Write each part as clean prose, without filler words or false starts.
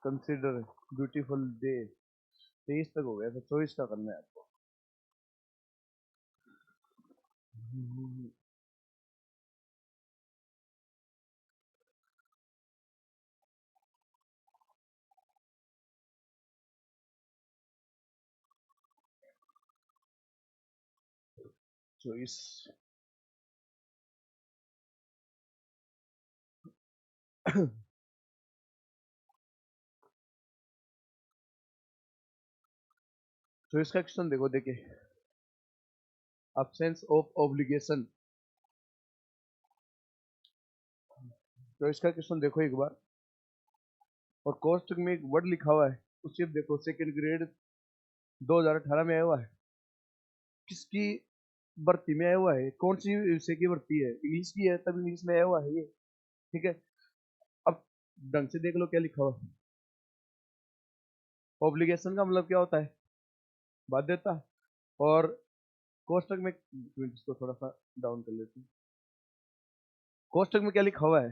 Consider beautiful day. 23 तक हो गया, फिर 24 का करना है आपको। चॉइस चॉइस का क्वेश्चन देखो, देखिए absence ऑफ ऑब्लिगेशन। चॉइस का क्वेश्चन देखो एक बार, और कोष्टक में एक वर्ड लिखा हुआ है, उसे देखो सेकंड ग्रेड 2018 में आया हुआ है, किसकी भर्ती में आया हुआ है, कौन सी विषय की भर्ती है, इंग्लिश की है, तब इंग्लिश में आया हुआ है ये। ठीक है, अब ढंग से देख लो क्या लिखा हुआ है। ऑब्लिगेशन का मतलब क्या होता है, बाध्यता। और कोष्टक में, इसको थोड़ा सा डाउन कर लेते हैं, कोष्टक में क्या लिखा हुआ है,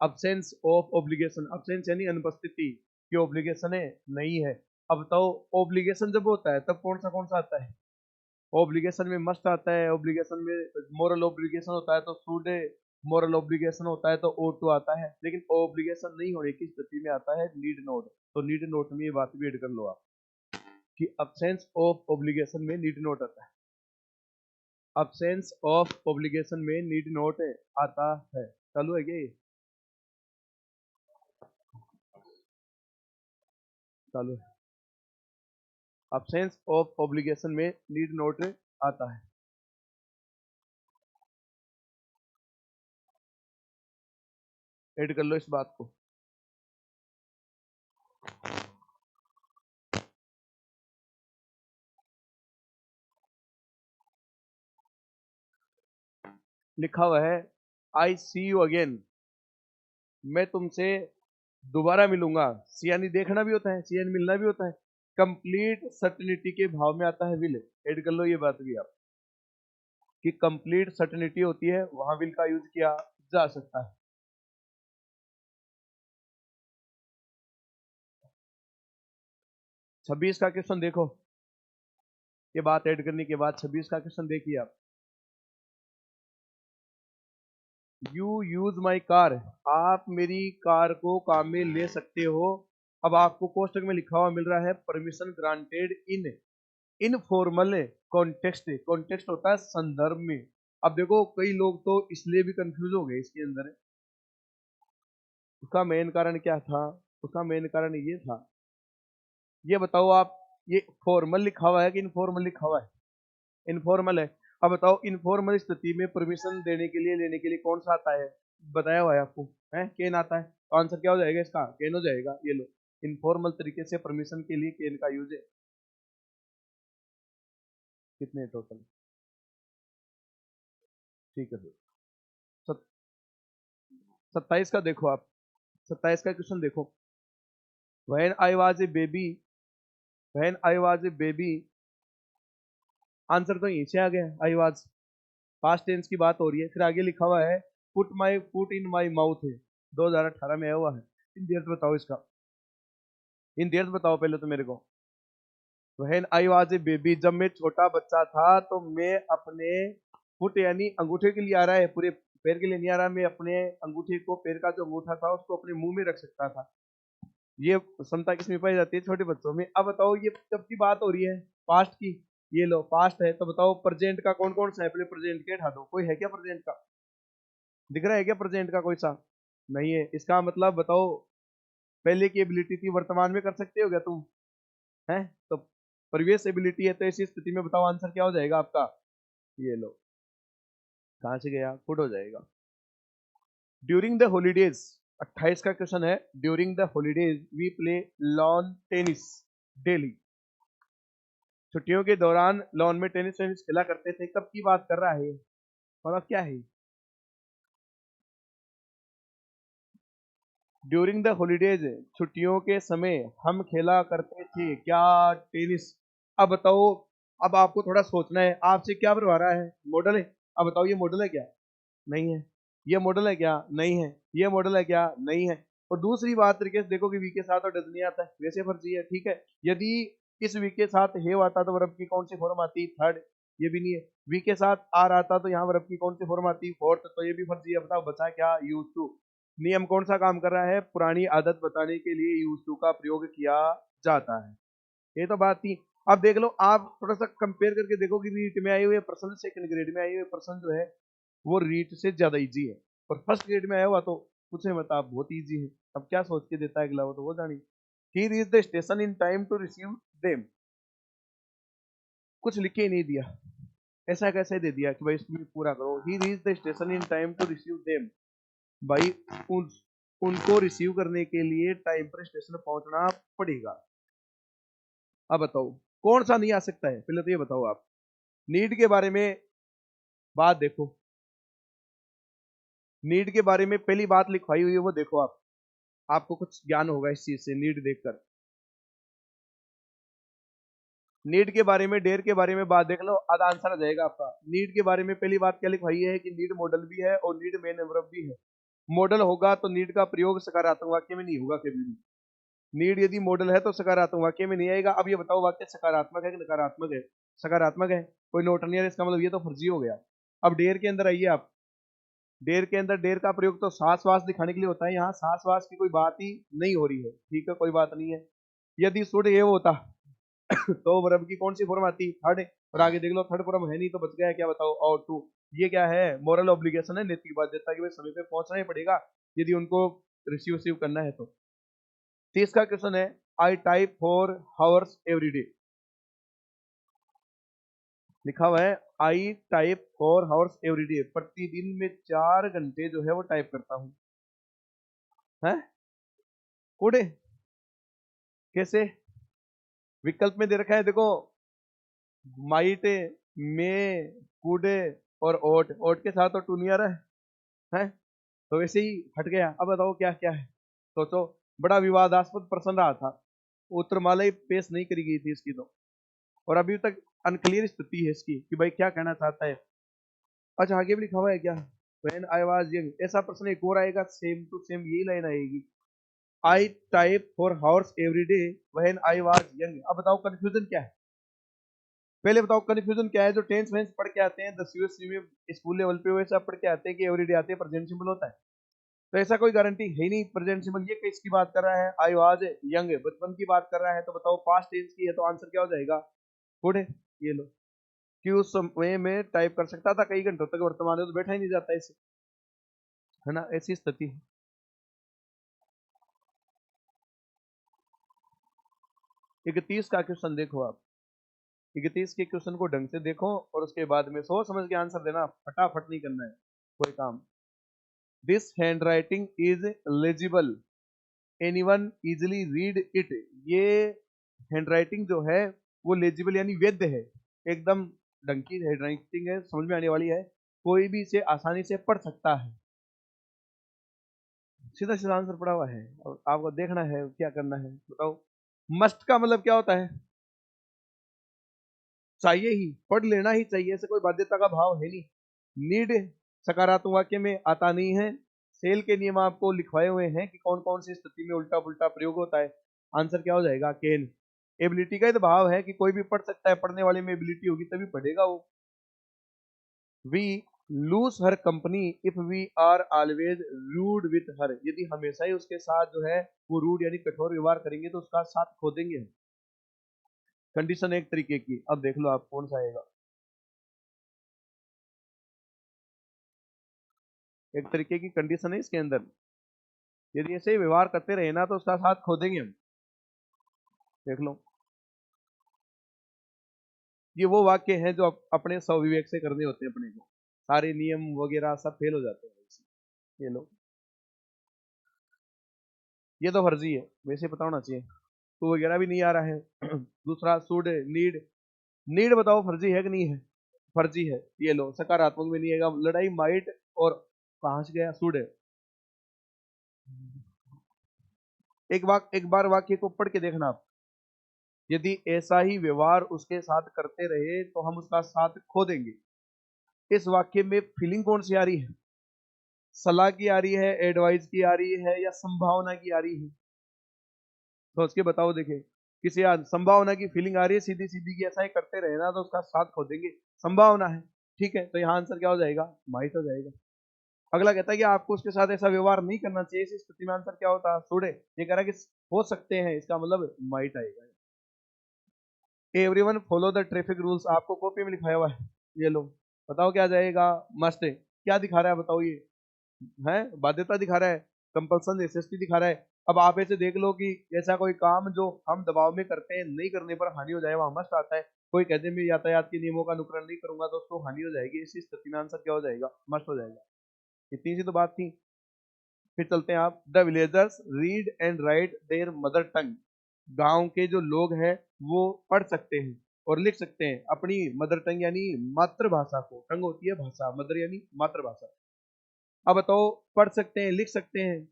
अब्सेंस ऑफ ऑब्लिगेशन। अब्सेंस यानी अनुपस्थिति, कि ऑब्लिगेशन है नहीं है। अब बताओ, ऑब्लिगेशन जब होता है तब कौन सा आता है, ऑब्लिगेशन में मस्ट आता है, ऑब्लिगेशन में मोरल ऑब्लिगेशन होता है तो शुड है, मोरल ऑब्लिगेशन होता है तो ओ टू आता है, लेकिन ऑब्लिगेशन नहीं होने की स्थिति में आता है नीड नोट। तो नीड नोट में ये बात भी ऐड कर लो आप, कि अब्सेंस ऑफ ऑब्लिगेशन में नीड नोट आता है। अब्सेंस ऑफ ऑब्लिगेशन में नीड नोट आता है। चालू है क्या ये, चालू है। अब्सेंस ऑफ ऑब्लिगेशन में नीड नोट आता है। ऐड कर लो इस बात को। लिखा हुआ है, आई सी यू अगेन, मैं तुमसे दोबारा मिलूंगा। सी यानी देखना भी होता है, सी यानी मिलना भी होता है। कंप्लीट सर्टेनिटी के भाव में आता है विल। ऐड कर लो ये बात भी आप, कि कंप्लीट सर्टेनिटी होती है वहां विल का यूज किया जा सकता है। 26 का क्वेश्चन देखो, ये बात ऐड करने के बाद 26 का क्वेश्चन देखिए आप। यू यूज माई कार, आप मेरी कार को काम में ले सकते हो। अब आपको कोष्टक में लिखा हुआ मिल रहा है permission granted in informal context. Context होता है संदर्भ में। अब देखो कई लोग तो इसलिए भी कंफ्यूज हो गए इसके अंदर। उसका मेन कारण क्या था, उसका मेन कारण ये था, ये बताओ आप, ये फॉर्मल लिखा हुआ है कि इनफॉर्मल लिखा हुआ है, इनफॉर्मल है। अब बताओ इनफॉर्मल स्थिति में परमिशन देने के लिए, लेने के लिए कौन सा आता है, बताया हुआ है आपको, है केन आता है। तो आंसर क्या हो जाएगा इसका, केन हो जाएगा। ये लो, इनफॉर्मल तरीके से परमिशन के लिए केन का यूज है। कितने टोटल, ठीक है सर। 27 का देखो आप, 27 का क्वेश्चन देखो। When I was a baby, when I was a baby, answer तो यहीं से आ गया, आई वाज पास्ट टेंस की बात हो रही है। फिर आगे लिखा हुआ है put my foot in my mouth है, 2018 में आया हुआ है। इन देर बताओ इसका, इन देर बताओ पहले तो मेरे को। When I was a baby, जब मैं छोटा बच्चा था तो मैं अपने फुट यानी अंगूठे के लिए आ रहा है, पूरे पैर के लिए नहीं आ रहा, मैं अपने अंगूठे को, पैर का जो अंगूठा था उसको अपने मुंह में रख सकता था। ये क्षमता किसमें पाई जाती है, छोटे बच्चों में। अब बताओ ये कब की बात हो रही है, पास्ट की। ये लो पास्ट है, तो बताओ प्रेजेंट का कौन कौन सा है, पहले प्रेजेंट के हटा दो, कोई है क्या प्रेजेंट का, दिख रहा है क्या प्रेजेंट का कोई सा, नहीं है। इसका मतलब बताओ, पहले की एबिलिटी थी वर्तमान में कर सकते हो क्या तुम, है तो प्रीवियस एबिलिटी है, तो ऐसी स्थिति में बताओ आंसर क्या हो जाएगा आपका। ये लो, कहां से गया, फुट हो जाएगा। ड्यूरिंग द हॉलीडेज, 28 का क्वेश्चन है, during the holidays we play lawn tennis daily. छुट्टियों के दौरान लॉन में टेनिस टेनिस खेला करते थे, कब की बात कर रहा है, मतलब क्या है। ड्यूरिंग द हॉलीडेज, छुट्टियों के समय हम खेला करते थे क्या, टेनिस। अब बताओ, अब आपको थोड़ा सोचना है, आपसे क्या बनवा रहा है, मॉडल है। अब बताओ ये मॉडल है क्या, नहीं है। ये मॉडल है क्या, नहीं है। ये मॉडल है क्या, नहीं है। और दूसरी बात तरीके से देखो कि वी के साथ और डज नहीं आता है, वैसे फर्जी है, ठीक है। यदि इस वी के साथ हेव आता तो वर्ब की कौन सी फॉर्म आती, थर्ड, ये भी नहीं है। वी के साथ आर आता तो यहाँ वर्ब की कौन सी फॉर्म आती, फोर्थ, तो ये भी फर्जी है। बताओ बचा क्या, यूज टू। नियम कौन सा काम कर रहा है, पुरानी आदत बताने के लिए यूज टू का प्रयोग किया जाता है। ये तो बात थी। अब देख लो आप थोड़ा सा कंपेयर करके देखो कि रीट में आए हुए प्रश्न सेकंड ग्रेड में आए हुए प्रश्न जो है वो रीट से ज्यादा इजी है, और फर्स्ट ग्रेड में आया हुआ तो कुछ मत आप बहुत इजी है। अब क्या सोच के देता है अगला, वो तो वो जानी। He reach the station in time to receive them, कुछ लिख के ही नहीं दिया, ऐसा कैसे दे दिया कि भाई इसमें पूरा करो। He reach the station in time to receive them, भाई उन उनको रिसीव करने के लिए टाइम पर स्टेशन पहुंचना पड़ेगा। अब बताओ कौन सा नहीं आ सकता है, पहले तो ये बताओ आप। नीड के बारे में बात देखो, नीड के बारे में पहली बात लिखवाई हुई है वो देखो आप, आपको कुछ ज्ञान होगा इस चीज से नीड देखकर। नीड के बारे में, डेयर के बारे में बात देख लो, आधा आंसर आ जाएगा आपका। नीड के बारे में पहली बात क्या लिखवाई है कि नीड मॉडल भी है और नीड मेन वर्ब भी है। मॉडल होगा तो नीड का प्रयोग सकारात्मक वाक्य में नहीं होगा कभी भी। नीड यदि मॉडल है तो सकारात्मक वाक्य में नहीं आएगा। अब ये बताओ वाक्य सकारात्मक है कि नकारात्मक है, सकारात्मक है, कोई नोट नहीं है, इसका मतलब ये तो फर्जी हो गया। अब डेयर के अंदर आइए आप, डेयर के अंदर डेयर का प्रयोग तो सांस वास दिखाने के लिए होता है, यहाँ सांस वास की कोई बात ही नहीं हो रही है, ठीक है, कोई बात नहीं है। यदि शुड ये होता तो वर्ब की कौन सी फॉर्म आती, थर्ड, और आगे देख लो थर्ड फॉर्म है नहीं तो बच गया है क्या, बताओ, और टू। ये क्या है, मोरल ऑब्लिगेशन है, नैतिक बाध्यता कि भाई समय पे पहुंचना ही पड़ेगा यदि उनको रिसीव करना है तो। 30 का क्वेश्चन है, I type 4 hours every day, लिखा हुआ है I type 4 hours every day, प्रतिदिन में 4 घंटे जो है वो टाइप करता हूँ, है कोडे, कैसे, विकल्प में दे रखा है देखो, माइट, मे, कुड और ओट, ओट के साथ तो टू नहीं आ रहा है, तो वैसे ही हट गया। अब बताओ क्या क्या है, सोचो। बड़ा विवादास्पद प्रश्न रहा था, उत्तरमाला ही पेश नहीं करी गई थी इसकी तो, और अभी तक अनक्लियर स्थिति है इसकी कि भाई क्या कहना चाहता है। अच्छा आगे भी लिखा हुआ है क्या, व्हेन आई वाज यंग, ऐसा प्रश्न एक और आएगा, सेम टू सेम यही लाइन आएगी, I type 4 hours every day when I was young. अब बताओ कंफ्यूजन क्या है, पहले बताओ कंफ्यूजन क्या है। जो टेंस वेंस पढ़ के आते हैं 10वीं में स्कूल लेवल पे वैसा पढ़ के आते हैं कि एवरीडे आते हैं, प्रेजेंट सिंपल होता है, तो ऐसा कोई गारंटी है ही नहीं प्रेजेंट सिंपल। ये किसकी बात कर रहा है, आई वाज यंग, बचपन की बात कर रहा है, तो बताओ पास्ट टेंस की है तो आंसर क्या हो जाएगा, गुड है। ये लो कि उस समय में टाइप कर सकता था कई घंटों तक, वर्तमान में तो बैठा ही नहीं जाता इसे, है ना, ऐसी स्थिति है। 31 का क्वेश्चन देखो आप, 31 के क्वेश्चन को ढंग से देखो और उसके बाद में सोच समझ के आंसर देना, फटाफट नहीं करना है कोई काम। This hand writing is legible, anyone easily read it, ये हैंड राइटिंग जो है वो लेजिबल यानी वैध है, एकदम ढंग की हैंड राइटिंग है, समझ में आने वाली है, कोई भी इसे आसानी से पढ़ सकता है। सीधा सीधा आंसर पड़ा हुआ है और आपको देखना है क्या करना है, बताओ। मस्ट का मतलब क्या होता है, चाहिए ही, पढ़ लेना ही चाहिए, ऐसे कोई बाध्यता का भाव है नहीं। नीड सकारात्मक वाक्य में आता नहीं है। सेल के नियम आपको लिखवाए हुए हैं कि कौन कौन सी स्थिति में उल्टा पुल्टा प्रयोग होता है, आंसर क्या हो जाएगा, केन। एबिलिटी का ही तो भाव है कि कोई भी पढ़ सकता है, पढ़ने वाले में एबिलिटी होगी तभी पढ़ेगा वो। We lose her company if we are always rude with her, यदि हमेशा ही उसके साथ जो है वो रूड यानी कठोर व्यवहार करेंगे तो उसका साथ खो देंगे हम। कंडीशन एक तरीके की, अब देख लो आप कौन सा आएगा। एक तरीके की कंडीशन है इसके अंदर, यदि ऐसे ही व्यवहार करते रहे ना तो उसका साथ खो देंगे हम, देख लो। ये वो वाक्य हैं जो अपने स्वविवेक से करने होते हैं अपने को, सारे नियम वगैरह सब फेल हो जाते हैं इससे। ये लो, ये तो फर्जी है, वैसे पता होना चाहिए, तो वगैरह भी नहीं आ रहा है। दूसरा शुड, नीड, नीड बताओ फर्जी है कि नहीं है, फर्जी है। ये लो सकारात्मक में नहीं आएगा, लड़ाई माइट, और कहां से गया, शुड है। एक बार वाक्य को पढ़ के देखना आप, यदि ऐसा ही व्यवहार उसके साथ करते रहे तो हम उसका साथ खो देंगे। इस वाक्य में फीलिंग कौन सी आ रही है, सलाह की आ रही है, एडवाइस की आ रही है, या संभावना की आ रही है? सोच के बताओ। देखे किसी संभावना की फीलिंग आ रही है सीधी सीधी की ऐसा ही करते रहे ना तो उसका साथ खो देंगे, संभावना है। ठीक है, तो यहाँ आंसर क्या हो जाएगा? माइट हो जाएगा। अगला कहता है कि आपको उसके साथ ऐसा व्यवहार नहीं करना चाहिए, इस स्थिति में आंसर क्या होता है? सुडे। ये कह रहा है कि हो सकते हैं, इसका मतलब माइट आएगा। Everyone follow the traffic rules, आपको कॉपी में लिखाया हुआ है, ये लो। बताओ क्या जाएगा? मस्ट है। क्या दिखा रहा है बताओ? ये है बाध्यता दिखा रहा है, कंपल्सन नेसेसिटी दिखा रहा है। अब आप ऐसे देख लो कि ऐसा कोई काम जो हम दबाव में करते हैं, नहीं करने पर हानि हो जाए, वहां मस्ट आता है। कोई कहते मैं यातायात के नियमों का अनुकरण नहीं करूंगा तो उसको हानि हो जाएगी, इसी स्थिति में आंसर क्या हो जाएगा? मस्ट हो जाएगा। इतनी सी तो बात थी। फिर चलते हैं आप, the villagers read and right there mother tongue, गांव के जो लोग हैं वो पढ़ सकते हैं और लिख सकते हैं अपनी मदर टंग यानी मातृभाषा को। टंग होती है भाषा, मदर यानी मातृभाषा। अब बताओ, पढ़ सकते हैं लिख सकते हैं,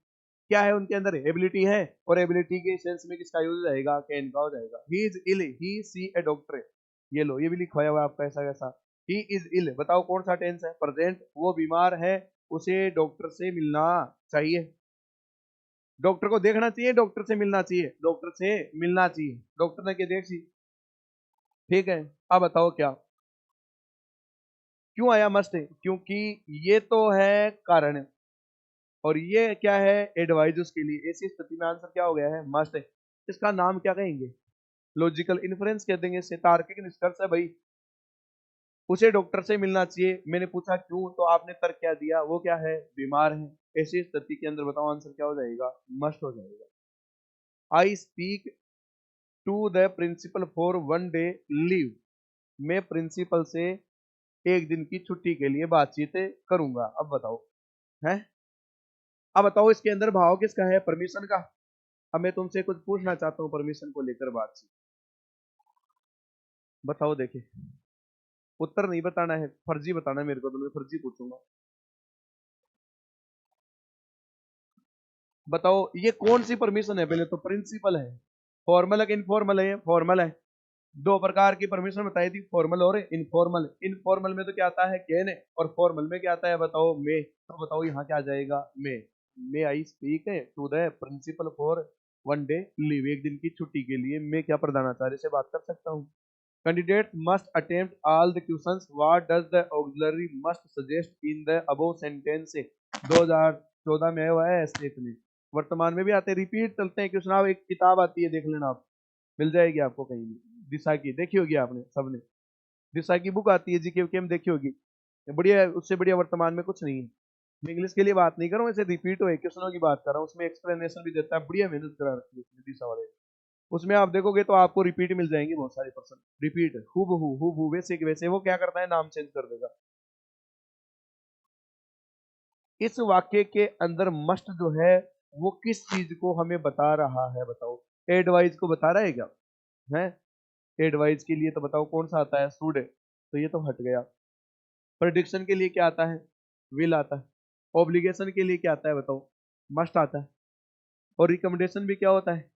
क्या है उनके अंदर? एबिलिटी है, और एबिलिटी के सेंस में किसका यूज हो जाएगा? कैन का हो जाएगा। He is ill, he see a doctor. ये लो, ये भी लिखवाया हुआ है आपका ऐसा कैसा। ही इज इल, बताओ कौन सा टेंस है? प्रेजेंट। वो बीमार है, उसे डॉक्टर से मिलना चाहिए। डॉक्टर को देखना चाहिए, डॉक्टर से मिलना चाहिए, डॉक्टर से मिलना चाहिए, डॉक्टर ने क्या देखी? ठीक है। अब बताओ क्या, क्यों आया मस्ट? क्योंकि ये तो है कारण, और ये क्या है? एडवाइज उसके लिए। ऐसी स्थिति में आंसर क्या हो गया है? मस्ट। इसका नाम क्या कहेंगे? लॉजिकल इन्फ्रेंस कह देंगे, से तार्किक निष्कर्ष है भाई। उसे डॉक्टर से मिलना चाहिए, मैंने पूछा क्यों, तो आपने तर्क क्या दिया? वो क्या है? बीमार है। ऐसी स्थिति के अंदर बताओ आंसर क्या हो जाएगा? मस्ट हो जाएगा। I speak to the principal for one day leave, मैं प्रिंसिपल से एक दिन की छुट्टी के लिए बातचीत करूंगा। अब बताओ है। अब बताओ इसके अंदर भाव किसका है? परमिशन का। अब मैं तुमसे कुछ पूछना चाहता हूँ परमिशन को लेकर बातचीत, बताओ। देखे उत्तर नहीं बताना है, फर्जी बताना है मेरे को, तो मैं फर्जी पूछूंगा। बताओ ये कौन सी परमिशन है? पहले तो प्रिंसिपल है। फॉर्मल है कि इनफॉर्मल है? फॉर्मल है। दो प्रकार की परमिशन बताई थी, फॉर्मल और इनफॉर्मल। इनफॉर्मल में तो क्या आता है? कैन, और फॉर्मल में क्या आता है? बताओ मे। तो बताओ यहाँ क्या आ जाएगा? मे आई स्पीक है to the principal for one day leave, एक दिन की छुट्टी के लिए मैं क्या प्रधानाचार्य से बात कर सकता हूँ। Candidate must attempt all the questions, what does the auxiliary must suggest in the above sentence. 2014 में आया हुआ है एस्टेट में, वर्तमान में भी आते हैं। रिपीट चलते हैं क्वेश्चन। आप एक किताब आती है, देख लेना आप, मिल जाएगी आपको कहीं भी। दिशा की देखी होगी आपने सबने, दिशा की बुक आती है जीके की, हम देखी होगी। बढ़िया, उससे बढ़िया वर्तमान में कुछ नहीं है। मैं इंग्लिश के लिए बात नहीं कर रहा हूँ, ऐसे रिपीट हुए क्वेश्चनों की बात कर रहा हूँ, उसमें एक्सप्लेनेशन भी देता है, बढ़िया मेहनत करा रखी है उसने दिशा वाले। उसमें आप देखोगे तो आपको रिपीट मिल जाएंगे बहुत सारे पर्सन। रिपीट हु वैसे के वैसे। वो क्या करता है? नाम चेंज कर देगा। इस वाक्य के अंदर मस्ट जो है वो किस चीज को हमें बता रहा है? बताओ। एडवाइस को बता रहा है क्या? है एडवाइस के लिए तो बताओ कौन सा आता है? शुड, तो ये तो हट गया। प्रेडिक्शन के लिए क्या आता है? विल आता है। ऑब्लिगेशन के लिए क्या आता है? बताओ। मस्ट आता है। और रिकमेंडेशन भी क्या होता है?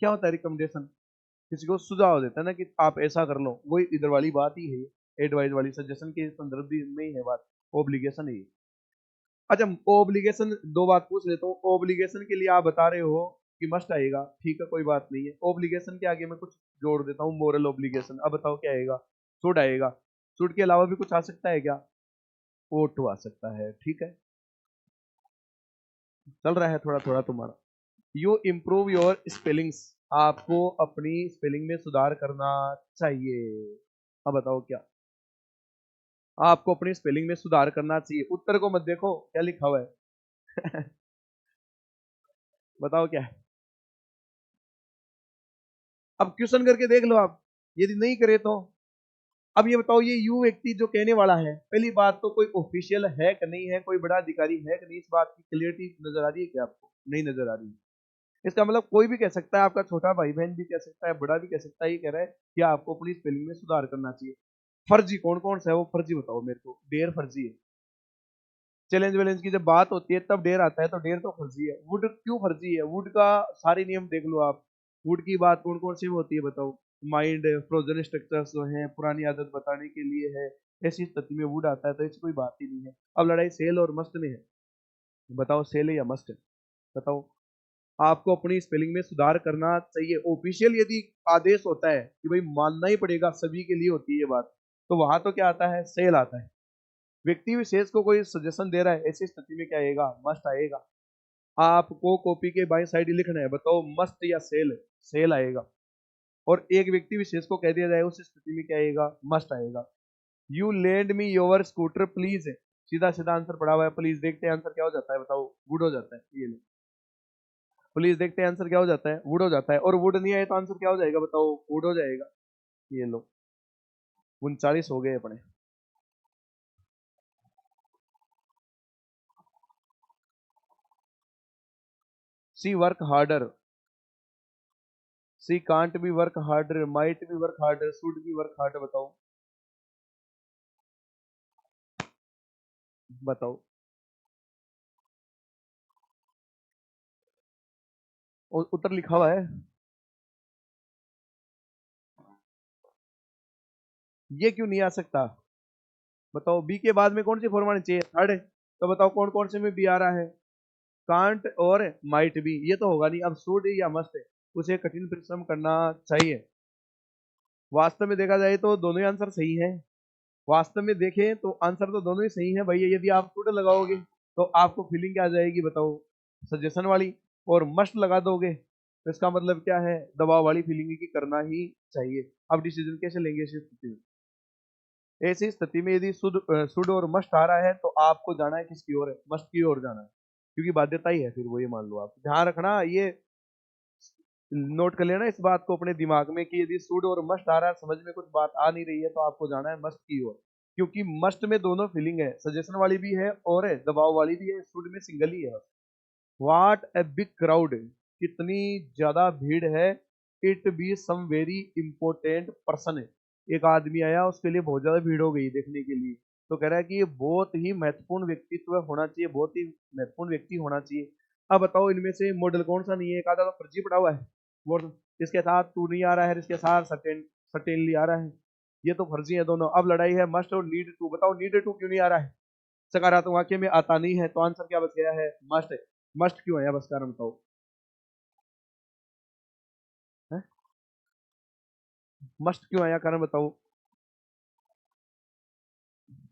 क्या होता है रिकमेंडेशन? किसी को सुझाव देता है ना कि आप ऐसा कर लो, वही इधर वाली बात ही है। एडवाइस वाली सजेशन के संदर्भ में ही है बात। ऑब्लिगेशन है ये। अच्छा, ऑब्लिगेशन दो बात पूछ लेता हूँ। ऑब्लिगेशन के लिए आप बता रहे हो कि मस्ट आएगा, ठीक है कोई बात नहीं है। ऑब्लिगेशन के आगे मैं कुछ जोड़ देता हूँ, मोरल ऑब्लिगेशन। अब बताओ क्या आएगा? शुड आएगा। शुड के अलावा भी कुछ आ सकता है क्या? ओट टू आ सकता है। ठीक है, चल रहा है थोड़ा थोड़ा तुम्हारा। यू इम्प्रूव योर स्पेलिंग्स, आपको अपनी स्पेलिंग में सुधार करना चाहिए। अब बताओ क्या? आपको अपनी स्पेलिंग में सुधार करना चाहिए। उत्तर को मत देखो क्या लिखा हुआ है। बताओ क्या है? अब क्वेश्चन करके देख लो आप, यदि नहीं करे तो। अब ये बताओ, ये यू व्यक्ति जो कहने वाला है, पहली बात तो कोई ऑफिशियल है कि नहीं है, कोई बड़ा अधिकारी है कि नहीं, इस बात की क्लियरिटी नजर आ रही है क्या आपको? नहीं नजर आ रही है। इसका मतलब कोई भी कह सकता है, आपका छोटा भाई बहन भी कह सकता है, बड़ा भी कह सकता है, ये कह रहा है कि आपको अपनी स्पेलिंग में सुधार करना चाहिए। फर्जी कौन कौन सा है? वो फर्जी बताओ मेरे को। डेयर फर्जी है। चैलेंज वैलेंज की जब बात होती है तब डेयर आता है, तो डेयर तो फर्जी है। वुड क्यों फर्जी है? वुड का सारे नियम देख लो आप। वुड की बात कौन कौन सी होती है बताओ? माइंड, फ्रोजन स्ट्रक्चर्स जो है, पुरानी आदत बताने के लिए है। ऐसी स्थिति में वुड आता है, तो ऐसी कोई बात ही नहीं है। अब लड़ाई सेल और मस्त में है। बताओ सेल है या मस्ट है? बताओ। आपको अपनी स्पेलिंग में सुधार करना चाहिए। ऑफिशियल यदि आदेश होता है कि भाई मानना ही पड़ेगा, सभी के लिए होती है ये बात, तो वहां तो क्या आता है? सेल आता है। व्यक्ति विशेष को कोई सजेशन दे रहा है, ऐसी स्थिति में क्या आएगा? मस्ट आएगा। आपको कॉपी के बाई साइड ही लिखना है, बताओ मस्ट या सेल? सेल आएगा। और एक व्यक्ति विशेष को कह दिया जाए, उस स्थिति में क्या आएगा? मस्ट आएगा। You lend me your scooter please है, सीधा सीधा आंसर पड़ा हुआ है। प्लीज देखते हैं आंसर क्या हो जाता है, बताओ। वुड हो जाता है। ये लो, प्लीज देखते हैं आंसर क्या हो जाता है? वुड हो जाता है। और वुड नहीं आए तो आंसर क्या हो जाएगा? बताओ। वुड हो जाएगा। ये लो, 39 हो गए अपने। She work harder, she can't be work harder, might be work harder, should be work harder. बताओ, बताओ। उत्तर लिखा हुआ है। ये क्यों नहीं आ सकता? बताओ। बी के बाद में कौन सी फॉर्म आनी चाहिए? थर्ड। तो बताओ कौन कौन से में बी आ रहा है? कांट और माइट बी, ये तो होगा नहीं। अब शुड या मस्ट है, उसे कठिन परिश्रम करना चाहिए। वास्तव में देखा जाए तो दोनों ही आंसर सही है। वास्तव में देखें तो आंसर तो दोनों ही सही है भैया। यदि आप शुड लगाओगे तो आपको फीलिंग क्या आ जाएगी? बताओ, सजेशन वाली। और मस्ट लगा दोगे तो इसका मतलब क्या है? दबाव वाली फीलिंग की करना ही चाहिए। अब डिसीजन कैसे लेंगे ऐसी स्थिति में? ऐसी स्थिति में यदि शुड और मस्ट आ रहा है तो आपको जाना है किसकी ओर? है, मस्ट की ओर जाना है, क्योंकि बाध्यता ही है फिर वो। ये मान लो, आप ध्यान रखना, ये नोट कर लेना इस बात को अपने दिमाग में कि यदि शुड और मस्ट आ रहा है, समझ में कुछ बात आ नहीं रही है, तो आपको जाना है मस्ट की ओर। क्योंकि मस्ट में दोनों फीलिंग है, सजेशन वाली भी है और दबाव वाली भी है। शुड में सिंगल ही है बस। वाट ए बिग क्राउड, कितनी ज्यादा भीड़ है। It be some very important person है, एक आदमी आया, उसके लिए बहुत ज्यादा भीड़ हो गई देखने के लिए। तो कह रहा है कि ये बहुत ही महत्वपूर्ण व्यक्तित्व होना चाहिए, बहुत ही महत्वपूर्ण व्यक्ति होना चाहिए। अब बताओ इनमें से मॉडल कौन सा नहीं है? एक आधा तो फर्जी पड़ा हुआ है। और इसके साथ टू नहीं आ रहा है, इसके साथ सर्टेनली आ रहा है। ये तो फर्जी है दोनों। अब लड़ाई है मस्ट और नीड टू। बताओ नीड टू क्यों नहीं आ रहा है? सकारात्मक वाक्य में आता नहीं है, तो आंसर क्या बच गया है? मस्ट। मस्ट क्यों है? बस कारण बताओ। मस्ट क्यों आया? कारण बताओ।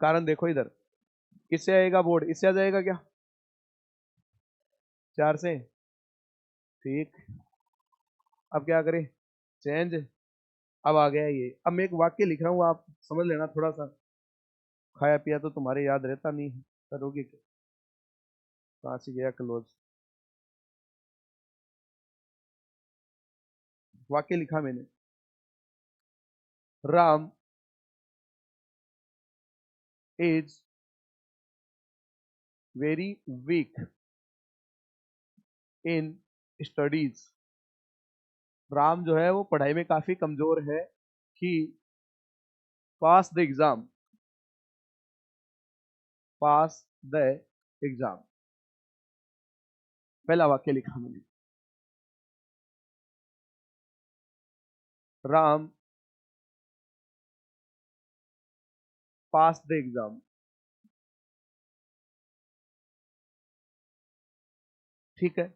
कारण देखो इधर, किससे आएगा? बोर्ड इससे आ जाएगा क्या? 4 से। ठीक। अब क्या करें? चेंज। अब आ गया ये। अब मैं एक वाक्य लिख रहा हूँ, आप समझ लेना थोड़ा सा। खाया पिया तो तुम्हारे याद रहता नहीं है, करोगे क्या? कहाँ से गया क्लोज? वाक्य लिखा मैंने। Ram is very weak in studies. Ram जो है वो पढ़ाई में काफी कमजोर है। He pass the exam, pass the exam. पहला वाक्य लिखा मैंने। Ram pass the exam. ठीक है।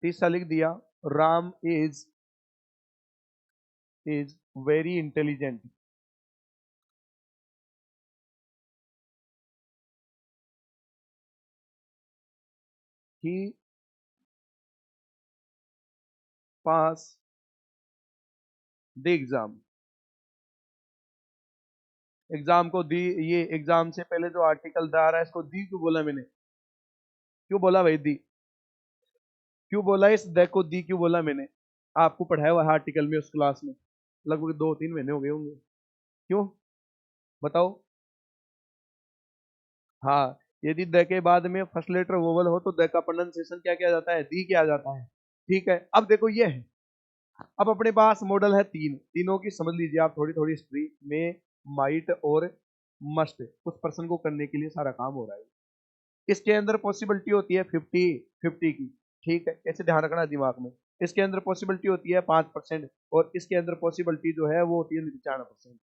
तीसरा लिख दिया। Ram is very intelligent. He pass the exam. Exam को दी, ये एग्जाम से पहले जो आर्टिकल द आ रहा है, इसको दी क्यों बोला मैंने? क्यों बोला भाई दी? क्यों बोला इस द को दी क्यों बोला मैंने? आपको पढ़ाया हुआ है आर्टिकल में उस क्लास में, लगभग 2-3 महीने हो गए होंगे। क्यों? बताओ। हाँ, यदि द के बाद में फर्स्ट लेटर वोवल हो तो द का प्रोनाउंसिएशन क्या किया जाता है? दी किया जाता है। ठीक है। अब देखो ये है। अब अपने पास मॉडल है तीन, तीनों की समझ लीजिए आप थोड़ी थोड़ी हिस्ट्री में। माइट और मस्ट, उस पर्सन को करने के लिए सारा काम हो रहा है। इसके अंदर पॉसिबिलिटी होती है 50-50 की। ठीक है, ऐसे ध्यान रखना दिमाग में। इसके अंदर पॉसिबिलिटी होती है 5%, और इसके अंदर पॉसिबिलिटी जो है वो होती है 95%।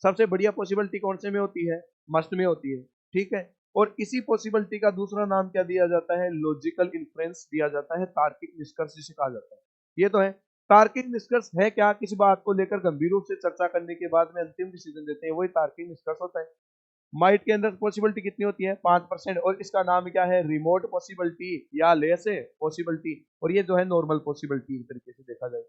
सबसे बढ़िया पॉसिबिलिटी कौन से में होती है? मस्ट में होती है। ठीक है। और इसी पॉसिबिलिटी का दूसरा नाम क्या दिया जाता है, लॉजिकल इन्फ्रेंस दिया जाता है, तार्किक निष्कर्ष जिसे कहा जाता है। ये तो है। तार्किक निष्कर्ष है क्या, किसी बात को लेकर गंभीर रूप से चर्चा करने के बाद में अंतिम डिसीजन देते हैं, वही तार्किक निष्कर्ष होता है। माइट के अंदर पॉसिबिलिटी कितनी होती है, 5%, और इसका नाम क्या है, रिमोट पॉसिबिलिटी या लेस पॉसिबिलिटी, और ये जो है नॉर्मल पॉसिबिलिटी एक तरीके से देखा जाए।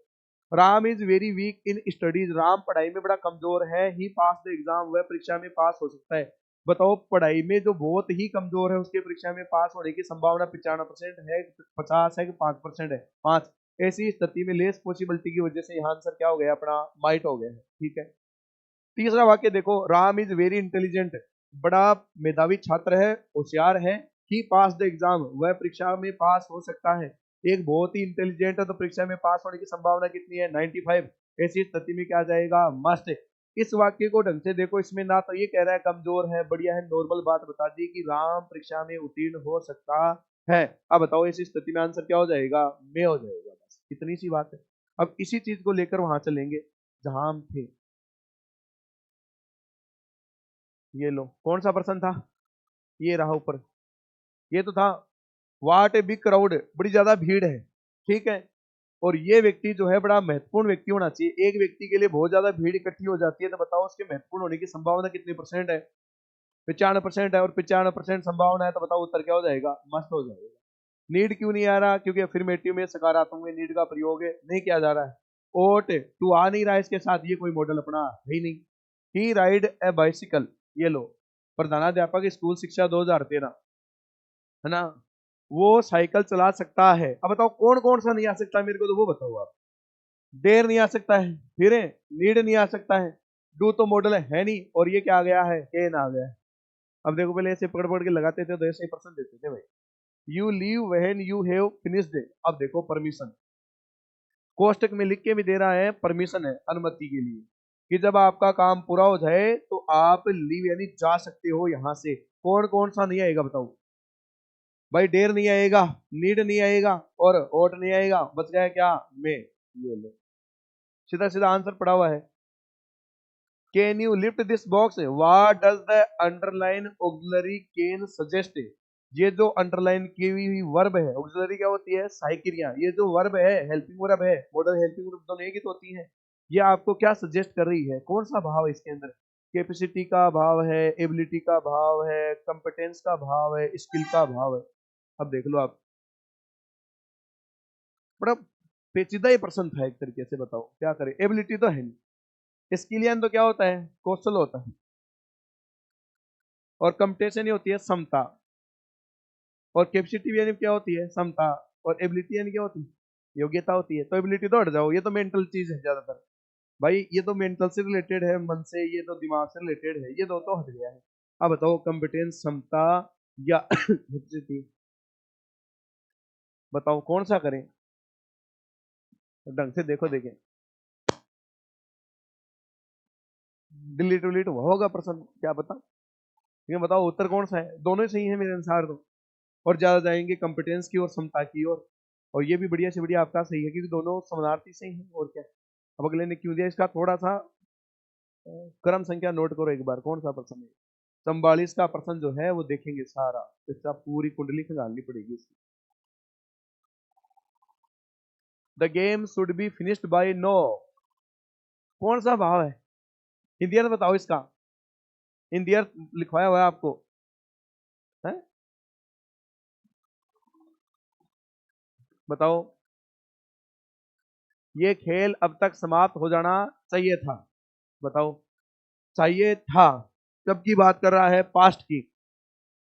Ram is very weak in studies, Ram पढ़ाई में बड़ा कमजोर है। ही पास द एग्जाम, वह परीक्षा में पास हो सकता है। बताओ, पढ़ाई में जो बहुत ही कमजोर है उसके परीक्षा में पास होने की संभावना 95% है, 50 है कि 5% है, 5। ऐसी स्थिति में लेस पॉसिबिलिटी की वजह से यहाँ आंसर क्या हो गया अपना, माइट हो गया है। ठीक है। तीसरा वाक्य देखो, राम इज वेरी इंटेलिजेंट, बड़ा मेधावी छात्र है, होशियार है। ही पास द एग्जाम, वह परीक्षा में पास हो सकता है। एक बहुत ही इंटेलिजेंट है तो परीक्षा में पास होने की संभावना कितनी है, 95। ऐसी स्थिति में क्या जाएगा, मस्ट। इस वाक्य को ढंग से देखो, इसमें ना तो ये कह रहा है कमजोर है, बढ़िया है, नॉर्मल बात बता दी कि राम परीक्षा में उत्तीर्ण हो सकता है। अब बताओ ऐसी स्थिति में आंसर क्या हो जाएगा, में हो जाएगा। बस इतनी सी बात है। अब इसी चीज को लेकर वहां चलेंगे जहां हम थे। ये लो, कौन सा प्रश्न था, ये रहा ऊपर, ये तो था, वाट ए बिग क्राउड, बड़ी ज्यादा भीड़ है। ठीक है। और ये व्यक्ति जो है बड़ा महत्वपूर्ण व्यक्ति होना चाहिए। एक व्यक्ति के लिए बहुत ज्यादा भीड़ इकट्ठी हो जाती है, तो बताओ उसके महत्वपूर्ण होने की संभावना कितनी परसेंट है, 95% है। और 95% संभावना है तो बताओ उत्तर क्या हो जाएगा, मस्त हो जाएगा। नीड क्यों नहीं आ रहा, क्योंकि अफर्मेटिव में सकारात्मक में नीड का प्रयोग नहीं किया जा रहा है। ओट टू आ नहीं रहा है इसके साथ, ये कोई मॉडल अपना है ही नहीं। ही राइड ए बाइसिकल, ये लो, प्रधानाध्यापक स्कूल शिक्षा 2013, है ना, वो साइकिल चला सकता है। अब बताओ कौन कौन सा नहीं आ सकता, मेरे को तो वो बताओ आप। देर नहीं आ सकता है, फिर नीड नहीं आ सकता है, डू तो मॉडल है नहीं, और ये क्या आ गया है, कैन आ गया है। अब देखो, पहले ऐसे पकड़ पकड़ के लगाते थे तो ऐसे ही पर्सन देते थे भाई। You leave when you have finished. अब देखो परमिशन, कोष्टक में लिख के भी दे रहा है, परमिशन है, अनुमति के लिए, कि जब आपका काम पूरा हो जाए तो आप लीव यानी जा सकते हो यहां से। कौन कौन सा नहीं आएगा बताओ भाई, डेर नहीं आएगा, नीड नहीं आएगा, और ओट नहीं आएगा, बच गया क्या, में। ये लो, सीधा सीधा आंसर पड़ा हुआ है। Can you lift this box, what does the underline auxiliary can suggest. ये जो अंडरलाइन की हुई वर्ब है, ऑक्सिलरी क्या होती है, सहायक क्रिया, ये जो वर्ब है हेल्पिंग वर्ब है, मॉडल हेल्पिंग वर्ब दोनों एक ही तो होती है। ये आपको क्या सजेस्ट कर रही है, कौन सा भाव है इसके अंदर, कैपेसिटी का भाव है, एबिलिटी का भाव है, कंपिटेंस का भाव है, स्किल का भाव है। अब देख लो आप, बड़ा पेचीदा ही प्रश्न था एक तरीके से। बताओ क्या करें, एबिलिटी तो है नहीं, स्किल यानी तो क्या होता है, कौशल होता है, और कंपिटेशन होती है क्षमता, और कैपेसिटी यानी क्या होती है, क्षमता, और एबिलिटी यानी क्या होती है, योग्यता होती है। तो एबिलिटी तो हट जाओ, ये तो मेंटल चीज है ज्यादातर भाई, ये तो मेंटल से रिलेटेड है, मन से, ये तो दिमाग से रिलेटेड है, ये दो तो हट गया है। अब बताओ कंपिटेंस, क्षमता या कैपेसिटी, बताओ कौन सा करें, ढंग से देखो, देखें, डिलीट उलीट हुआ होगा प्रश्न, क्या पता। ये बताओ उत्तर कौन सा है, दोनों ही सही है मेरे अनुसार तो। और ज्यादा जाएंगे कंपिटेंस की और क्षमता की ओर, और ये भी बढ़िया से बढ़िया आपका सही है, क्योंकि दोनों समानार्थी सही है, और क्या। अब अगले ने क्यों दिया, इसका थोड़ा सा क्रम संख्या नोट करो एक बार, कौन सा प्रश्न है, 44 का प्रश्न जो है वो देखेंगे सारा, इसका पूरी कुंडली खंगालनी पड़ेगी इसकी। The game should be finished by now, कौन सा भाव है, हिंदी अर्थ बताओ इसका, हिंदी अर्थ लिखवाया हुआ है आपको, है? बताओ, ये खेल अब तक समाप्त हो जाना चाहिए था, बताओ, चाहिए था, कब की बात कर रहा है, पास्ट की।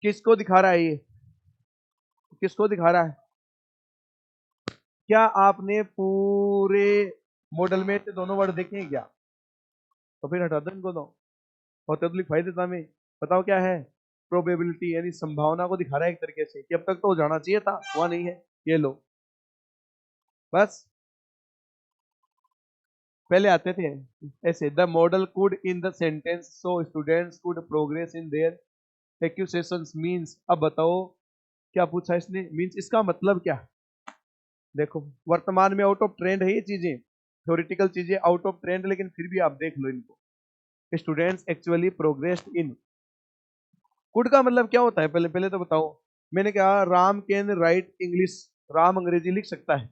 किसको दिखा रहा है ये, किसको दिखा रहा है, क्या आपने पूरे मॉडल में से दोनों वर्ड देखे हैं क्या, तो फिर हटा दो इनको दो, होते तो लिखवाई देता मैं। बताओ क्या है, प्रोबेबिलिटी यानी संभावना को दिखा रहा है एक तरीके से, कि अब तक तो हो जाना चाहिए था, हुआ नहीं है, ये लो। बस पहले आते थे ऐसे, the model could in the sentence so students could progress in their accusations means. अब बताओ क्या पूछा इसने, मींस इसका मतलब क्या। देखो वर्तमान में आउट ऑफ ट्रेंड है ये चीजें, थ्योरेटिकल चीजें आउट ऑफ ट्रेंड, लेकिन फिर भी आप देख लो इनको, students actually progressed in, could का मतलब क्या होता है, पहले पहले तो बताओ। मैंने कहा Ram can write English, Ram अंग्रेजी लिख सकता है।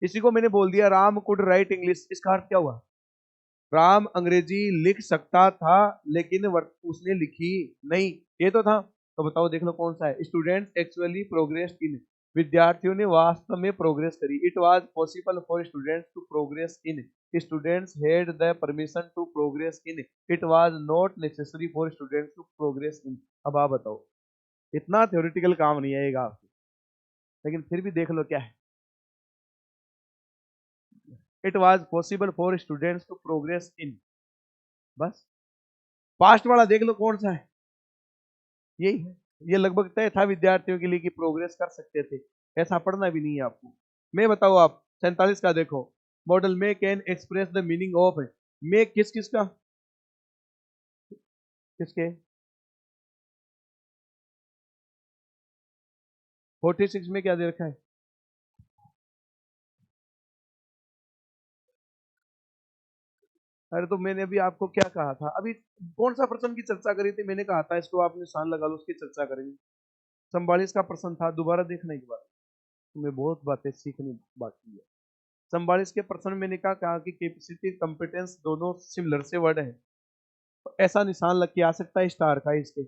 इसी को मैंने बोल दिया राम कुड राइट इंग्लिश, इसका अर्थ क्या हुआ? राम अंग्रेजी लिख सकता था लेकिन उसने लिखी नहीं, ये तो था। तो बताओ देख लो कौन सा है। स्टूडेंट्स एक्चुअली प्रोग्रेस इन, विद्यार्थियों ने वास्तव में प्रोग्रेस करी। It was possible for students to progress in, students had the permission to progress in, it was not necessary for students to progress in. अब आप बताओ, इतना थ्योरेटिकल काम नहीं आएगा आपको, लेकिन फिर भी देख लो क्या है। It was possible for students to progress in, बस। पास्ट वाला देख लो कौन सा है, यही है। ये लगभग तय था विद्यार्थियों के लिए कि प्रोग्रेस कर सकते थे, ऐसा पढ़ना भी नहीं है आपको। मैं बताओ आप 47 का देखो, मॉडल में can express the meaning of, में किस किस का, किसके? 46 में क्या दे रखा है? अरे तो मैंने अभी आपको क्या कहा था, अभी कौन सा प्रश्न की चर्चा करी थी? मैंने कहा था इसको आप निशान लगा लो, उसकी चर्चा करेंगे। 44 का प्रश्न था, दोबारा देखना एक बार, तुम्हें बहुत बातें सीखनी बाकी है। 44 के प्रश्न में मैंने कहा कि कैपेसिटी कंपिटेंस दोनों सिमिलर से वर्ड है, तो ऐसा निशान लग के आ सकता है स्टार का इसके।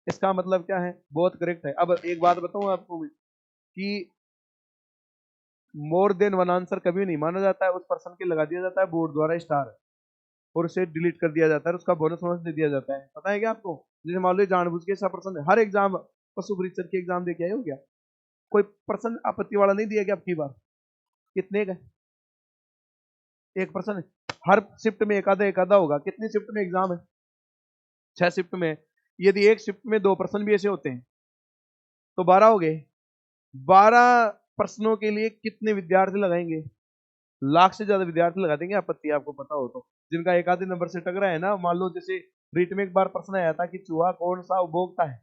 इसका मतलब क्या है? बहुत करेक्ट है। अब एक बात बताऊं आपको भी, कि मोर देन वन आंसर कभी नहीं माना जाता है, उस पर्सन के लगा दिया जाता है बोर्ड द्वारा स्टार, और उसे डिलीट कर दिया जाता है, उसका बोनस वोनस दे दिया जाता है। पता है क्या आपको? जैसे मान लो जानबूझ के ऐसा पर्सन है, हर एग्जाम पशु परीक्षक के एग्जाम दे के आए हो क्या? कोई पर्सन आपत्ति वाला नहीं दिया क्या आपकी बार? कितने का? एक पर्सन है। हर शिफ्ट में एक आधा होगा। कितनी शिफ्ट में एग्जाम है? 6 शिफ्ट में। यदि एक शिफ्ट में 2 पर्सन भी ऐसे होते हैं तो 12 हो गए। 12 प्रश्नों के लिए कितने विद्यार्थी लगाएंगे? लाख से ज्यादा विद्यार्थी लगा देंगे आपत्ति, आपको पता हो तो। जिनका एक आधे नंबर से टकरा है ना, मान लो जैसे रीट में एक बार प्रश्न आया था कि चूहा कौन सा उपभोक्ता है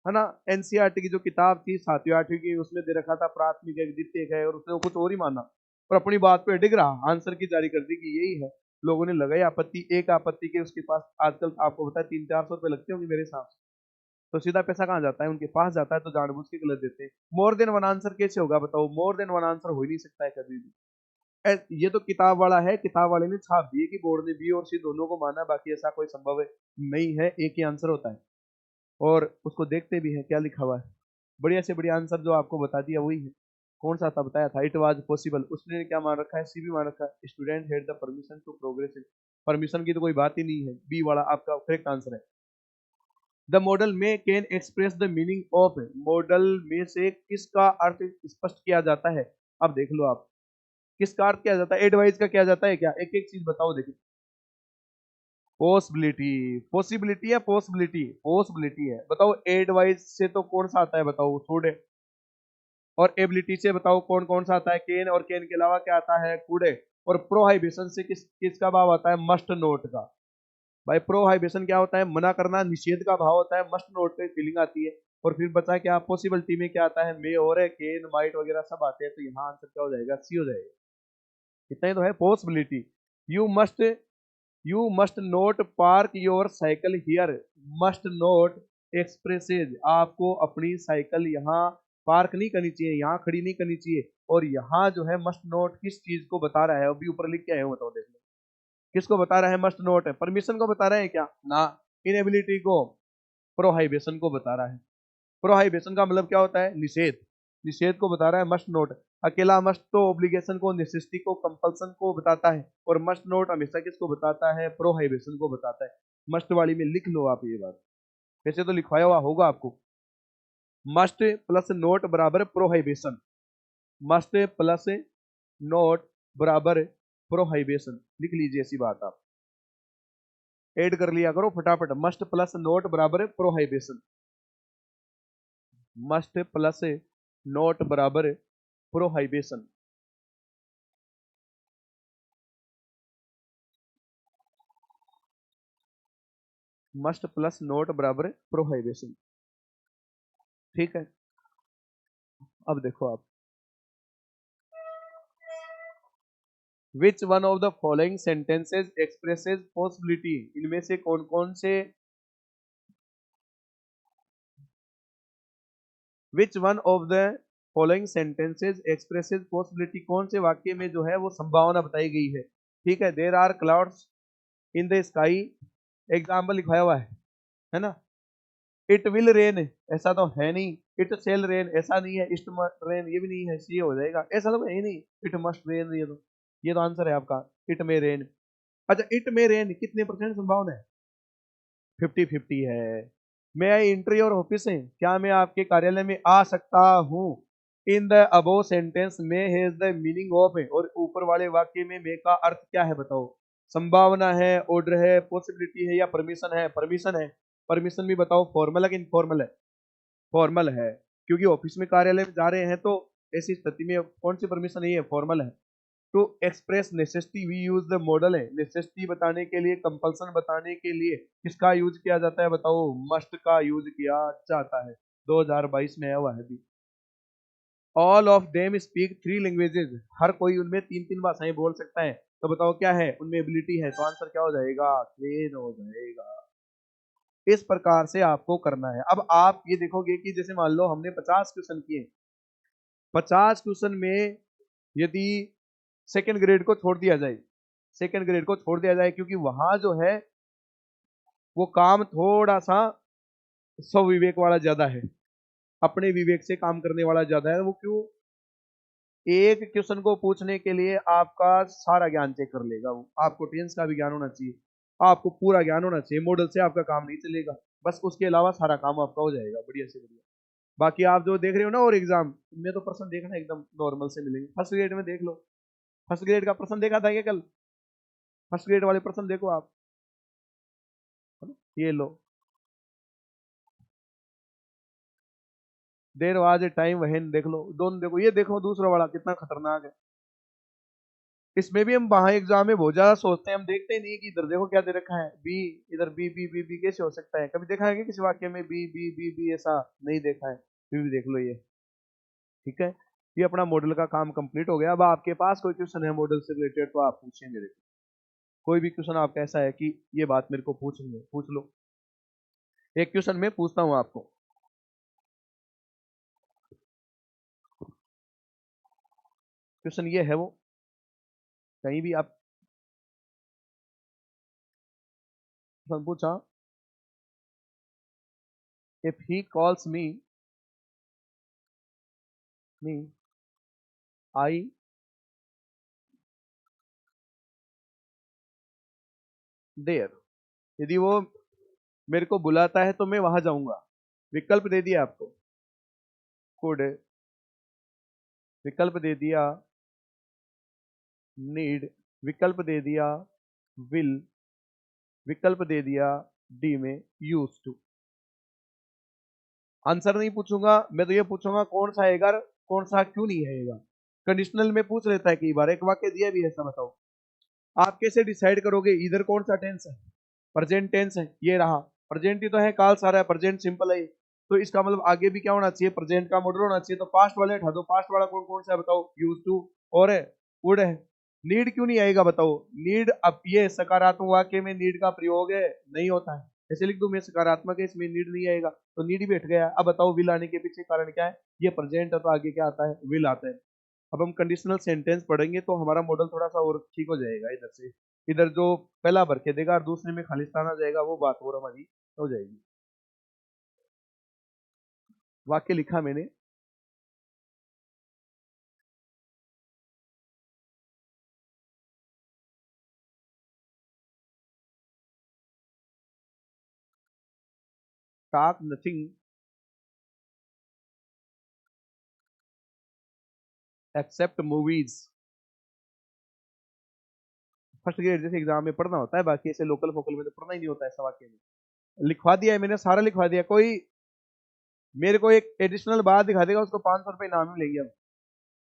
ना? एनसीईआरटी की जो किताब थी 7वीं 8वीं की, उसमें दे रखा था प्राथमिक है, द्वितीयक है, और उसने कुछ और ही माना और अपनी बात पे डिग रहा, आंसर की जारी कर दी कि यही है। लोगों ने लगाई आपत्ति, एक आपत्ति के उसके पास आजकल आपको पता है 300-400 रुपए लगते होंगे मेरे हिसाब से। तो सीधा पैसा कहाँ जाता है? उनके पास जाता है। तो जानबूझ के गलत देते हैं। मोर देन वन आंसर कैसे होगा बताओ? मोर देन वन आंसर हो ही नहीं सकता है कभी भी। ये तो किताब वाला है, किताब वाले ने छाप दिए कि बोर्ड ने बी और सी दोनों को माना, बाकी ऐसा कोई संभव नहीं है, एक ही आंसर होता है। और उसको देखते भी है क्या लिखा हुआ है। बढ़िया से बढ़िया आंसर जो आपको बता दिया वही है। कौन सा था बताया था? It was possible. उसने क्या मान रखा है? सी भी मान रखा है। Student had the permission to progress. Permission की तो कोई बात ही नहीं है, बी वाला आपका करेक्ट आंसर है। द मॉडल में can express the meaning of, model में से किसका अर्थ स्पष्ट किया जाता है? अब देख लो आप, किसका अर्थ किया जाता है? एडवाइस का किया जाता है क्या? एक एक चीज बताओ देखिए। पॉसिबिलिटी, पॉसिबिलिटी है, पॉसिबिलिटी, पॉसिबिलिटी है। बताओ एडवाइस से तो कौन सा आता है बताओ? थोड़े। और एबिलिटी से बताओ कौन कौन सा आता है? कैन, और कैन के अलावा क्या आता है? कुड। और प्रोहाइबिशन से किसका भाव आता है? मस्ट नोट का। भाई प्रोहाइबिशन क्या होता है? मना करना, निषेध का भाव होता है। मस्ट नोट पे फीलिंग आती है। और फिर बचा क्या? पॉसिबिलिटी में क्या आता है? मे और है, कैन, माइट वगैरह सब आते हैं। तो यहाँ आंसर क्या हो जाएगा? सी हो जाएगा। इतना ही तो है possibility. You must, you must note park your cycle here. Must note expresses, आपको अपनी साइकिल यहाँ पार्क नहीं करनी चाहिए, यहाँ खड़ी नहीं करनी चाहिए। और यहाँ जो है मस्ट नोट किस चीज को बता रहा है? अभी ऊपर लिख के आए हो, बताओ देख लो। किसको बता रहा है? मस्ट नोट है, परमिशन को बता रहे हैं क्या ना? इनएबिलिटी को, प्रोहाइबिशन को बता रहा है। प्रोहाइबिशन का मतलब क्या होता है? निषेध। निषेध को बता रहा है मस्ट नोट। अकेला मस्ट तो ऑब्लिगेशन को, नेसेसिटी को, कंपल्सन को बताता है। और मस्ट नोट हमेशा किसको बताता है? प्रोहाइबिशन को बताता है। मस्ट वाली में लिख लो आप ये बात, वैसे तो लिखवाया हुआ होगा आपको। मस्ट प्लस नोट बराबर प्रोहाइबिशन, मस्ट प्लस नोट बराबर प्रोहाइबिशन, लिख लीजिए ऐसी बात आप। ऐड कर लिया करो फटाफट। मस्ट प्लस नोट बराबर प्रोहाइबिशन, मस्ट प्लस नोट बराबर प्रोहाइबिशन। मस्ट प्लस नोट बराबर प्रोहाइबिशन। ठीक है। अब देखो आप, which one of the following sentences expresses possibility, इनमें से कौन कौन से which one of the following sentences expresses possibility, कौन से वाक्य में जो है वो संभावना बताई गई है। ठीक है, there are clouds in the sky, example लिखाया हुआ है ना। इट विल रेन, ऐसा तो है नहीं। इट शेल रेन, ऐसा नहीं है। इट मस्ट रेन, ये भी नहीं है, ये हो जाएगा, ऐसा तो है ही नहीं। इट मस्ट रेन, ये तो आंसर है आपका, इट मे रेन। अच्छा, इट मे रेन कितने परसेंट संभावना है? 50-50 है। मैं आई इंटर योर ऑफिस है, क्या मैं आपके कार्यालय में आ सकता हूँ? इन द अबोव सेंटेंस में हैज द मीनिंग ऑफ है, और ऊपर वाले वाक्य में मे का अर्थ क्या है बताओ? संभावना है, ऑर्डर है, पॉसिबिलिटी है, या परमिशन है? परमिशन है। परमिशन भी बताओ फॉर्मल है कि इनफॉर्मल है? फॉर्मल है, क्योंकि ऑफिस में कार्यालय में जा रहे हैं, तो ऐसी स्थिति में कौन सी परमिशन नहीं है? फॉर्मल है। To express necessity we use the modal है, नेसेसिटी बताने के लिए, कंपल्सन बताने के लिए किसका यूज किया जाता है बताओ? मस्ट का यूज किया जाता है। 2022 में आया हुआ है भी। All of them speak 3 languages, हर कोई उनमें 3-3 भाषाएं बोल सकता है। तो बताओ क्या है उनमें एबिलिटी है? तो आंसर क्या हो जाएगा? क्लीन हो जाएगा। इस प्रकार से आपको करना है। अब आप ये देखोगे कि जैसे मान लो हमने 50 क्वेश्चन किए, 50 क्वेश्चन में यदि सेकेंड ग्रेड को छोड़ दिया जाए, सेकेंड ग्रेड को छोड़ दिया जाए, क्योंकि वहां जो है वो काम थोड़ा सा स्वविवेक वाला ज्यादा है, अपने विवेक से काम करने वाला ज्यादा है। वो क्यों? एक क्वेश्चन को पूछने के लिए आपका सारा ज्ञान चेक कर लेगा वो। आपको टेंस का भी ज्ञान होना चाहिए, आपको पूरा ज्ञान होना चाहिए। मॉडल से आपका काम नहीं चलेगा, बस उसके अलावा सारा काम आपका हो जाएगा बढ़िया से बढ़िया। बाकी आप जो देख रहे हो ना और एग्जाम में, तो प्रश्न देखना एकदम नॉर्मल से मिलेंगे। फर्स्ट ग्रेड में देख लो, फर्स्ट ग्रेड का प्रश्न देखा था क्या कल? फर्स्ट ग्रेड वाले प्रश्न देखो आप, है ना? ये लो, देर वाज ए टाइम वहेन, देख लो दोनों, देखो ये देखो दूसरा वाला कितना खतरनाक है। इसमें भी हम वहां एग्जाम में बहुत ज्यादा सोचते हैं, हम देखते ही नहीं कि इधर देखो क्या दे रखा है, बी। इधर बी बी बी बी कैसे हो सकता है? कभी देखा है कि किसी वाक्य में बी बी बी बी? ऐसा नहीं देखा है, फिर भी देख लो ये। ठीक है, ये अपना मॉडल का काम कंप्लीट हो गया। अब आपके पास कोई क्वेश्चन है मॉडल से रिलेटेड तो आप पूछिए मेरे को। कोई भी क्वेश्चन आपका ऐसा है कि ये बात मेरे को पूछनी है, पूछ लो। एक क्वेश्चन मैं पूछता हूँ आपको। क्वेश्चन ये है वो, कहीं भी आप क्वेश्चन पूछा, if he calls me I there, यदि वो मेरे को बुलाता है तो मैं वहां जाऊंगा। विकल्प दे दिया आपको, कुड विकल्प दे दिया, नीड विकल्प दे दिया, विल विकल्प दे दिया, डी में यूज टू। आंसर नहीं पूछूंगा मैं, तो ये पूछूंगा कौन सा आएगा, कौन सा क्यों नहीं आएगा। कंडीशनल में पूछ लेता है कई बार, एक वाक्य दिया भी है ऐसा, बताओ आप कैसे डिसाइड करोगे इधर कौन सा टेंस है? प्रेजेंट टेंस है, ये रहा। प्रेजेंट ही तो है, काल सारा है, प्रेजेंट सिंपल है। तो इसका मतलब आगे भी क्या होना चाहिए? प्रेजेंट का मॉडल होना चाहिए। तो पास्ट वाले हटा दो, पास्ट वाला कौन कौन सा है बताओ? यूज टू और है, वुड है। नीड क्यों नहीं आएगा बताओ? नीड, अब ये सकारात्मक वाक्य में नीड का प्रयोग है, नहीं होता है। ऐसे लिख दूं मैं सकारात्मक है, इसमें नीड नहीं आएगा, तो नीड भी हट गया। अब बताओ विल आने के पीछे कारण क्या है? ये प्रेजेंट है तो आगे क्या आता है? विल आता है। अब हम कंडीशनल सेंटेंस पढ़ेंगे तो हमारा मॉडल थोड़ा सा और ठीक हो जाएगा। इधर से इधर जो पहला भर के देगा और दूसरे में खालिस्तान आ जाएगा, वो बात और हमारी हो जाएगी। वाक्य लिखा मैंने, talk nothing accept movies. First grade जैसे एग्जाम में पढ़ना होता है, बाकी ऐसे लोकल फोकल में तो पढ़ना ही नहीं होता ऐसा वाक्य में। लिखवा दिया है मैंने, सारा लिखवा दिया। कोई मेरे को एक एडिशनल बात दिखा देगा, उसको 500 रुपये इनाम ही लेंगे हम।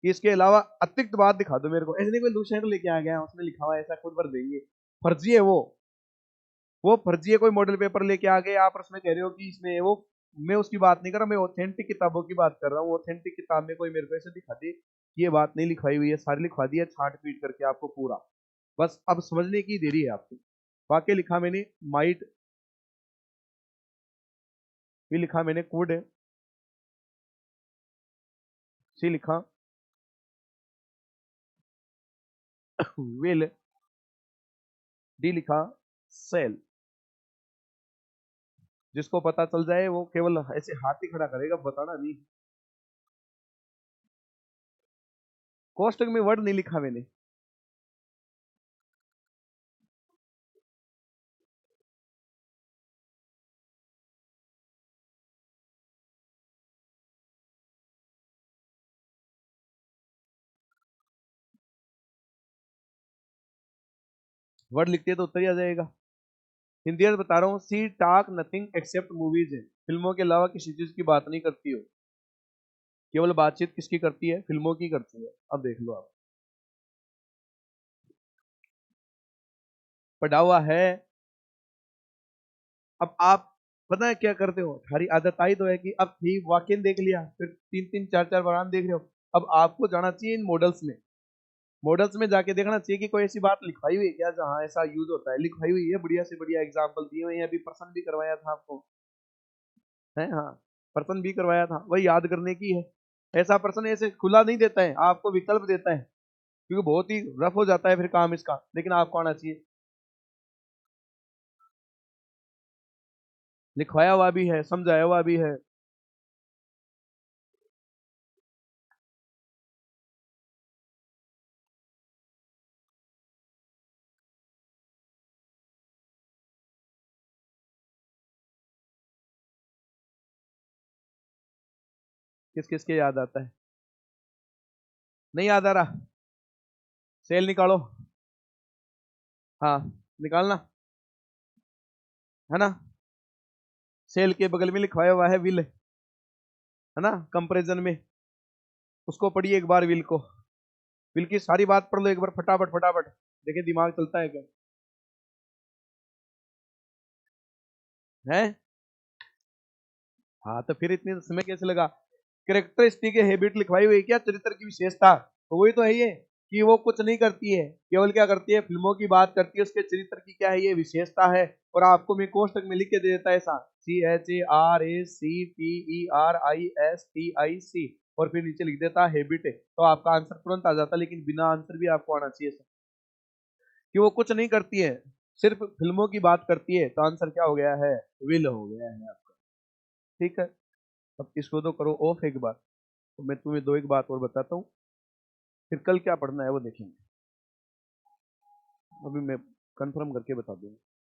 इसके अलावा अतिरिक्त बात दिखा दो मेरे को, ऐसे नहीं कोई दूसरे को लेके आ गया उसने लिखा हुआ है ऐसा, खुद भर देंगे। फर्जी है वो फर्जी है। कोई मॉडल पेपर लेके आ गए, आप उसमें कह रहे हो कि इसमें वो, मैं उसकी बात नहीं कर रहा, मैं ऑथेंटिक किताबों की बात कर रहा हूँ। ऑथेंटिक किताब में कोई मेरे को ऐसे दिखा दे कि ये बात नहीं लिखवाई हुई है, सारी लिखवा दी है छाट पीट करके आपको पूरा। बस अब समझने की देरी है आपको। वाक्य लिखा मैंने, माइट भी लिखा मैंने, कुड सी लिखा विल, डी लिखा सेल। जिसको पता चल जाए वो केवल ऐसे हाथ ही खड़ा करेगा, बताना नहीं। कोष्टक में वर्ड नहीं लिखा मैंने। वर्ड लिखते हैं तो उत्तर ही आ जाएगा। हिंदी में बता रहा हूँ, सी टॉक नथिंग एक्सेप्ट मूवीज है, फिल्मों के अलावा किसी चीज की बात नहीं करती हो। केवल बातचीत किसकी करती है? फिल्मों की करती है। अब देख लो आप, पढ़ा हुआ है। अब आप पता है क्या करते हो, हमारी आदत आई तो है कि अब ठीक वाक्य देख लिया, फिर तीन तीन चार चार बार देख रहे हो। अब आपको जाना चाहिए इन मॉडल्स में, मॉडल्स में जाके देखना चाहिए कि कोई ऐसी बात लिखवाई हुई है क्या जहां ऐसा यूज होता है। लिखवाई हुई है, बढ़िया से बढ़िया एग्जाम्पल दिए हुए हैं, अभी प्रश्न भी करवाया था आपको, है हाँ, प्रश्न भी करवाया था, वही याद करने की है। ऐसा प्रश्न ऐसे खुला नहीं देता है, आपको विकल्प देता है, क्योंकि बहुत ही रफ हो जाता है फिर काम इसका, लेकिन आपको आना चाहिए। लिखवाया हुआ भी है, समझाया हुआ भी है। किस किस के याद आता है? नहीं याद आ रहा? सेल निकालो। हाँ, निकालना है ना। सेल के बगल में लिखवाया हुआ है विल, है ना, कंपैरिजन में। उसको पढ़िए एक बार, विल को, विल की सारी बात पढ़ लो एक बार फटाफट फटाफट, देखिए दिमाग चलता है क्या है। हाँ तो फिर इतने समय कैसे लगा? कैरेक्टरिस्टिक हैबिट लिखवाई हुई है क्या, चरित्र की विशेषता, तो वही तो है ये, कि वो कुछ नहीं करती है, केवल क्या करती है, फिल्मों की बात करती है, उसके चरित्र की क्या है, ये विशेषता है। और आपको मैं कोष्टक में लिख के दे देता है ऐसा, CHARACTISTIC, और फिर नीचे लिख देता हैबिट, तो आपका आंसर तुरंत आ जाता। लेकिन बिना आंसर भी आपको आना चाहिए सर, कि वो कुछ नहीं करती है, सिर्फ फिल्मों की बात करती है, तो आंसर क्या हो गया है? विल हो गया है आपका। ठीक है, अब इसको तो करो ऑफ एक बार, तो मैं तुम्हें दो एक बात और बताता हूँ, फिर कल क्या पढ़ना है वो देखेंगे। अभी मैं कंफर्म करके बता दूंगा।